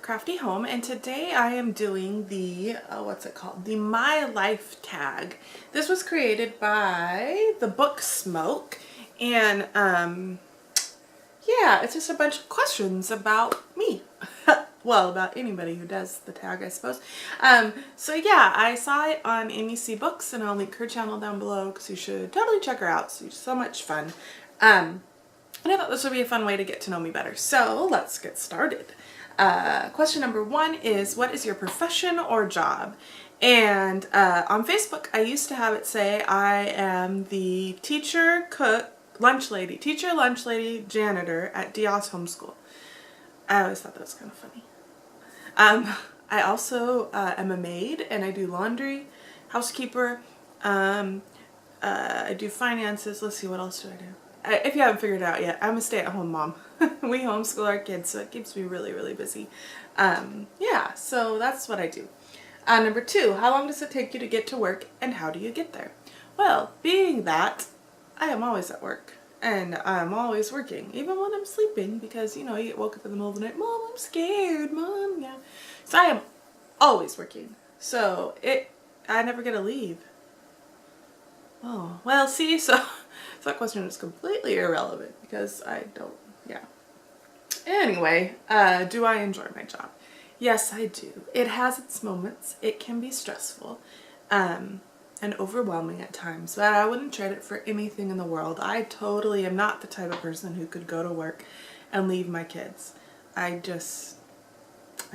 Crafty Home, and today I am doing the, what's it called? The My Life tag. This was created by the book Smoke, and yeah, it's just a bunch of questions about me. Well, about anybody who does the tag, I suppose. So yeah, I saw it on Amy C Books, and I'll link her channel down below because you should totally check her out. She's so much fun. And I thought this would be a fun way to get to know me better. So let's get started. Question number 1 is, what is your profession or job? And on Facebook, I used to have it say I am the teacher, cook, lunch lady, janitor at Diaz Homeschool. I always thought that was kind of funny. I also am a maid, and I do laundry, housekeeper, I do finances. Let's see, what else do I do? If you haven't figured it out yet, I'm a stay-at-home mom. We homeschool our kids, so it keeps me really, really busy. Yeah, so that's what I do. Number 2, how long does it take you to get to work, and how do you get there? Well, being that I am always at work, and I'm always working, even when I'm sleeping, because, you know, you get woke up in the middle of the night, Mom, I'm scared, Mom, yeah. So I am always working, so I never get to leave. Oh, well, see, so that question is completely irrelevant because I don't, yeah. Anyway, do I enjoy my job? Yes, I do. It has its moments. It can be stressful and overwhelming at times, but I wouldn't trade it for anything in the world. I totally am not the type of person who could go to work and leave my kids. I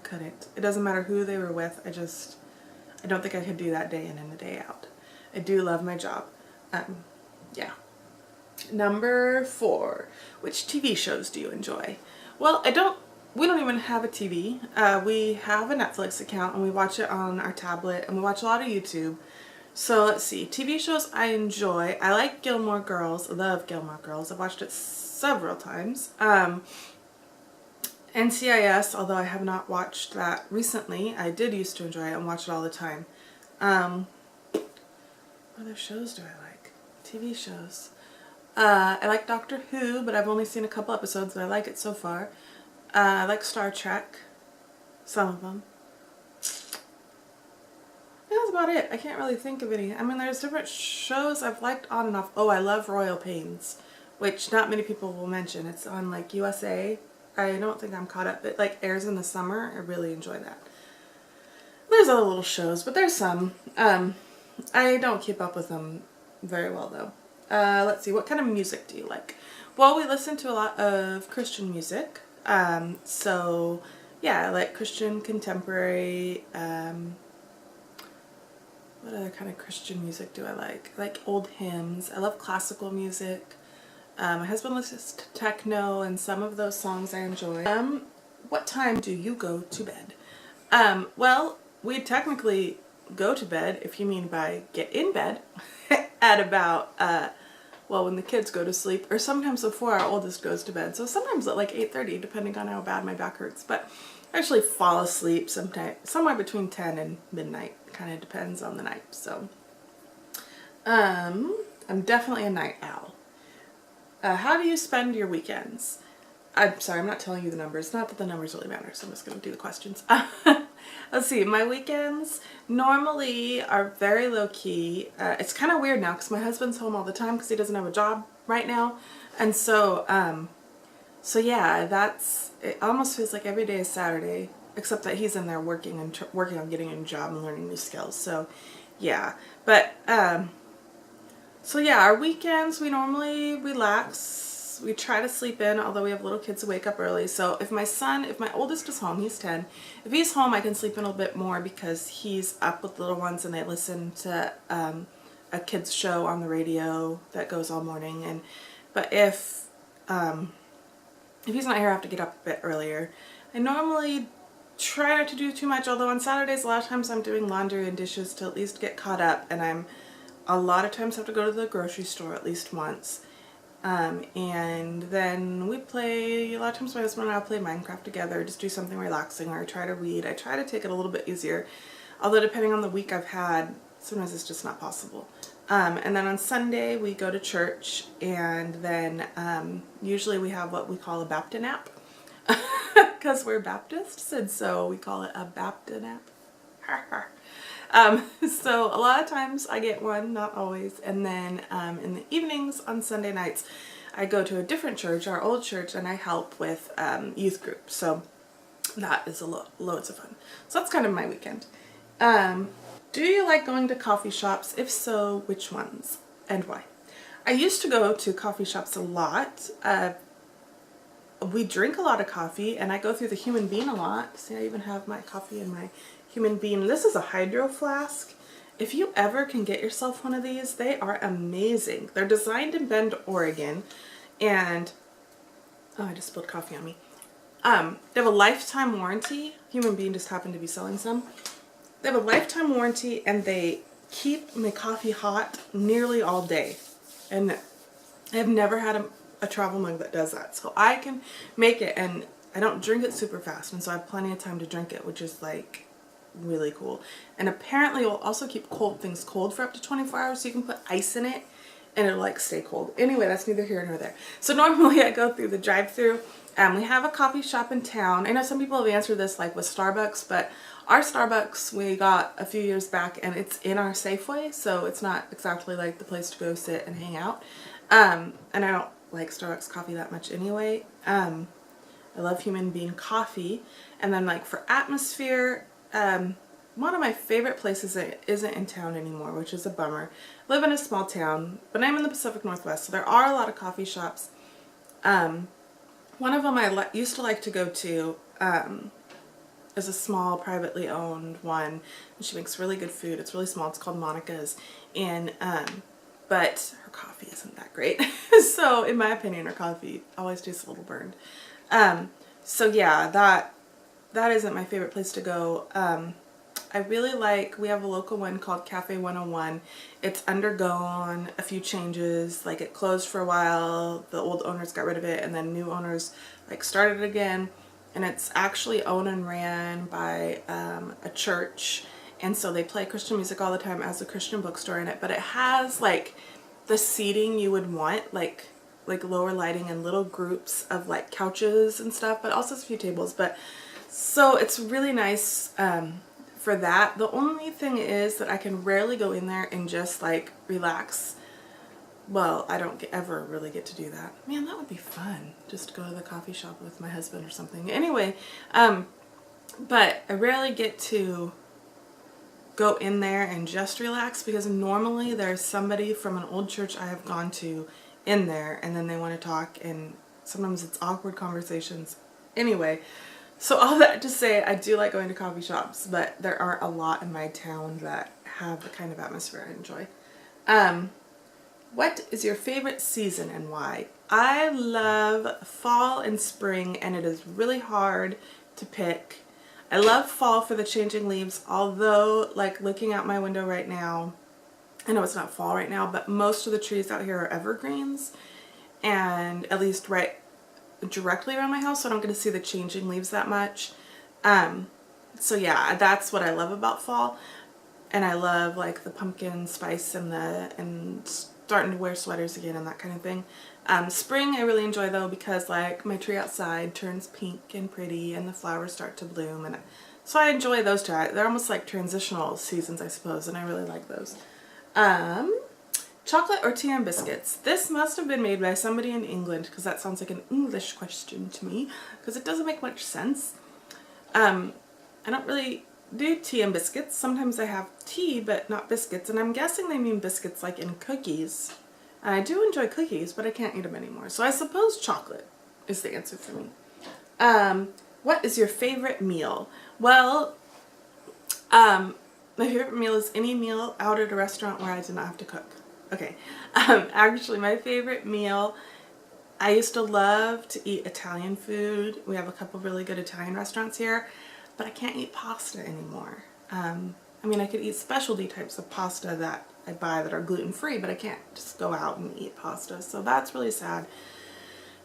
couldn't. It doesn't matter who they were with. I don't think I could do that day in and a day out. I do love my job. Yeah. Number 4, which TV shows do you enjoy? Well, we don't even have a TV. We have a Netflix account, and we watch it on our tablet, and we watch a lot of YouTube. So let's see, TV shows I enjoy. I like Gilmore Girls. I love Gilmore Girls. I've watched it several times. NCIS, although I have not watched that recently, I did used to enjoy it and watch it all the time. What other shows do I like? TV shows. I like Doctor Who, but I've only seen a couple episodes, but I like it so far. I like Star Trek. Some of them. That's about it. I can't really think of any. I mean, there's different shows I've liked on and off. Oh, I love Royal Pains, which not many people will mention. It's on like USA. I don't think I'm caught up. It like airs in the summer. I really enjoy that. There's other little shows, but there's some. I don't keep up with them very well though. Let's see, what kind of music do you like? Well, we listen to a lot of Christian music. So yeah, I like Christian contemporary. What other kind of Christian music do I like? I like old hymns. I love classical music. My husband listens to techno, and some of those songs I enjoy. What time do you go to bed? Well, we technically go to bed, if you mean by get in bed, at about, well, when the kids go to sleep, or sometimes before our oldest goes to bed. So sometimes at like 8:30, depending on how bad my back hurts. But I actually fall asleep sometime, somewhere between 10 and midnight. Kind of depends on the night. So, I'm definitely a night owl. How do you spend your weekends? I'm sorry, I'm not telling you the numbers. Not that the numbers really matter, so I'm just going to do the questions. Let's see, my weekends normally are very low-key. It's kind of weird now because my husband's home all the time because he doesn't have a job right now. And so, yeah, it almost feels like every day is Saturday, except that he's in there working on getting a new job and learning new skills. So, yeah. But, so yeah, our weekends, we normally relax. We try to sleep in, although we have little kids who wake up early. So if my oldest is home, he's 10. If he's home, I can sleep in a little bit more because he's up with little ones and they listen to a kid's show on the radio that goes all morning. But if he's not here, I have to get up a bit earlier. I normally try not to do too much, although on Saturdays, a lot of times I'm doing laundry and dishes to at least get caught up, and a lot of times have to go to the grocery store at least once. And then we play, a lot of times my husband and I play Minecraft together, just do something relaxing, or I try to read. I try to take it a little bit easier, although depending on the week I've had, sometimes it's just not possible. And then on Sunday we go to church, and then usually we have what we call a Baptist nap. because we're Baptists, and so we call it a Baptist nap. So a lot of times I get one, not always, and then in the evenings on Sunday nights I go to a different church, our old church, and I help with youth group. So that is loads of fun. So that's kind of my weekend. Do you like going to coffee shops? If so, which ones and why? I used to go to coffee shops a lot. We drink a lot of coffee, and I go through the Human Bean a lot. See, I even have my coffee in my Human Bean. This is a hydro flask. If you ever can get yourself one of these, they are amazing. They're designed in Bend, Oregon, and oh, I just spilled coffee on me. They have a lifetime warranty. Human Bean just happened to be selling some. They have a lifetime warranty, and they keep my coffee hot nearly all day. And I have never had a travel mug that does that. So I can make it, and I don't drink it super fast, and so I have plenty of time to drink it, which is like really cool. And apparently it will also keep things cold for up to 24 hours, so you can put ice in it and it'll like stay cold. Anyway, that's neither here nor there. So normally I go through the drive-thru. We have a coffee shop in town. I know some people have answered this like with Starbucks, but our Starbucks we got a few years back, and it's in our Safeway, so it's not exactly like the place to go sit and hang out. And I don't like Starbucks coffee that much anyway. I love Human Bean coffee. And then like for atmosphere, one of my favorite places that isn't in town anymore, which is a bummer. I live in a small town, but I'm in the Pacific Northwest, so there are a lot of coffee shops. One of them I used to like to go to is a small privately owned one, and she makes really good food. It's really small. It's called Monica's, and but her coffee isn't that great. So in my opinion, her coffee always tastes a little burned. So yeah, that isn't my favorite place to go. I really like, we have a local one called Cafe 101. It's undergone a few changes. Like it closed for a while, the old owners got rid of it, and then new owners like started it again. And it's actually owned and ran by a church, and so they play Christian music all the time, as a Christian bookstore in it. But it has like the seating you would want, like lower lighting and little groups of like couches and stuff, but also a few tables. But so it's really nice for that. The only thing is that I can rarely go in there and just like relax. Well, I don't ever really get to do that. Man, that would be fun, just to go to the coffee shop with my husband or something. Anyway, but I rarely get to go in there and just relax, because normally there's somebody from an old church I have gone to in there, and then they want to talk, and sometimes it's awkward conversations. Anyway, so all that to say, I do like going to coffee shops, but there aren't a lot in my town that have the kind of atmosphere I enjoy. What is your favorite season and why? I love fall and spring, and it is really hard to pick. I love fall for the changing leaves, although like looking out my window right now, I know it's not fall right now, but most of the trees out here are evergreens, and at least right directly around my house, so I don't get to see the changing leaves that much. So yeah, that's what I love about fall. And I love like the pumpkin spice and starting to wear sweaters again and that kind of thing. Spring I really enjoy though, because like my tree outside turns pink and pretty, and the flowers start to bloom, and so I enjoy those two. They're almost like transitional seasons, I suppose, and I really like those. Chocolate or tea and biscuits? This must have been made by somebody in England, because that sounds like an English question to me, because it doesn't make much sense. I don't really do tea and biscuits. Sometimes I have tea but not biscuits, and I'm guessing they mean biscuits like in cookies. And I do enjoy cookies, but I can't eat them anymore. So I suppose chocolate is the answer for me. What is your favorite meal? Well, my favorite meal is any meal out at a restaurant where I do not have to cook. Okay, actually my favorite meal, I used to love to eat Italian food. We have a couple really good Italian restaurants here, but I can't eat pasta anymore. I mean, I could eat specialty types of pasta that I buy that are gluten-free, but I can't just go out and eat pasta, so that's really sad.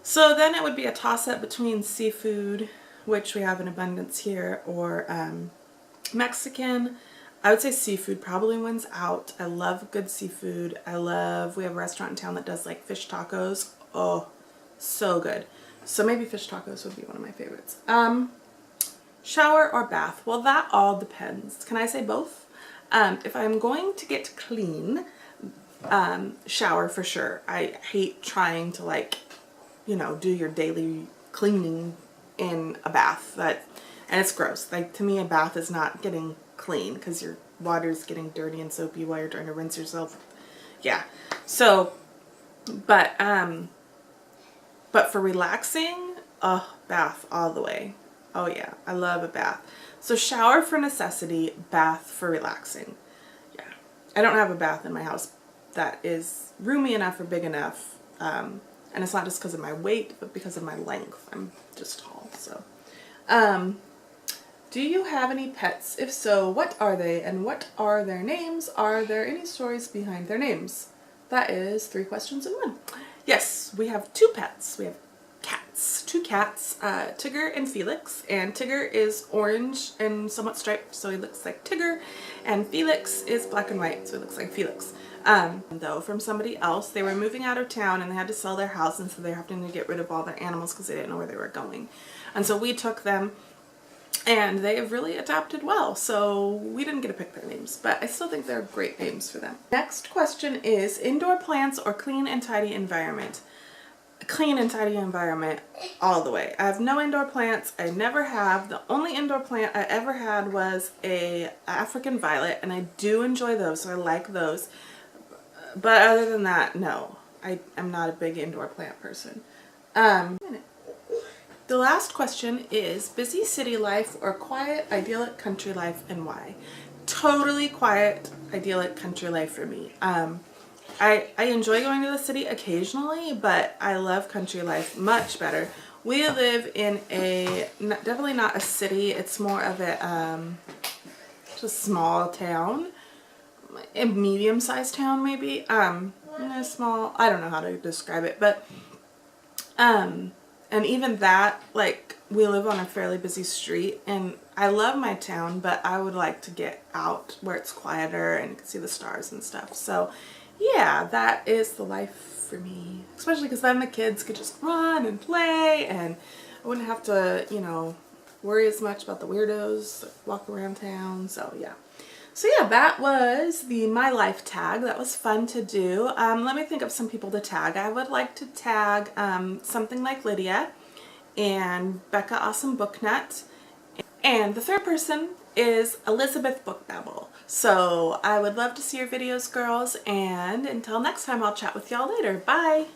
So then it would be a toss-up between seafood, which we have in abundance here, or Mexican. I would say seafood probably wins out. I love good seafood. We have a restaurant in town that does like fish tacos. Oh, so good. So maybe fish tacos would be one of my favorites. Shower or bath? Well, that all depends. Can I say both? If I'm going to get clean, shower for sure. I hate trying to, like, you know, do your daily cleaning in a bath. And it's gross. Like, to me, a bath is not getting clean because your water's getting dirty and soapy while you're trying to rinse yourself. Yeah. So, but for relaxing, bath all the way. Oh yeah, I love a bath. So shower for necessity, bath for relaxing. Yeah. I don't have a bath in my house that is roomy enough or big enough. And it's not just because of my weight, but because of my length. I'm just tall, so. Do you have any pets? If so, what are they and what are their names? Are there any stories behind their names? That is 3 questions in one. Yes, we have 2 pets. We have cats, 2 cats, Tigger and Felix. And Tigger is orange and somewhat striped, so he looks like Tigger. And Felix is black and white, so he looks like Felix. Though from somebody else, they were moving out of town and they had to sell their house, and so they're having to get rid of all their animals because they didn't know where they were going. And so we took them, and they have really adapted well, so we didn't get to pick their names, but I still think they're great names for them. Next question is indoor plants or clean and tidy environment? Clean and tidy environment all the way. I have no indoor plants. I never have. The only indoor plant I ever had was a African violet, and I do enjoy those, so I like those. But other than that, no. I'm not a big indoor plant person. The last question is busy city life or quiet, idyllic country life, and why? Totally quiet, idyllic country life for me. I enjoy going to the city occasionally, but I love country life much better. We live in definitely not a city. It's more of a just small town, a medium-sized town maybe. Small. I don't know how to describe it, but and even that, like, we live on a fairly busy street, and I love my town, but I would like to get out where it's quieter and you can see the stars and stuff. So yeah, that is the life for me, especially because then the kids could just run and play, and I wouldn't have to, you know, worry as much about the weirdos that walk around town. So yeah. So yeah, that was the My Life tag. That was fun to do. Let me think of some people to tag. I would like to tag Something Like Lydia and Becca Awesome Booknut. And the third person is Elizabeth Bookbabble. So I would love to see your videos, girls. And until next time, I'll chat with y'all later. Bye!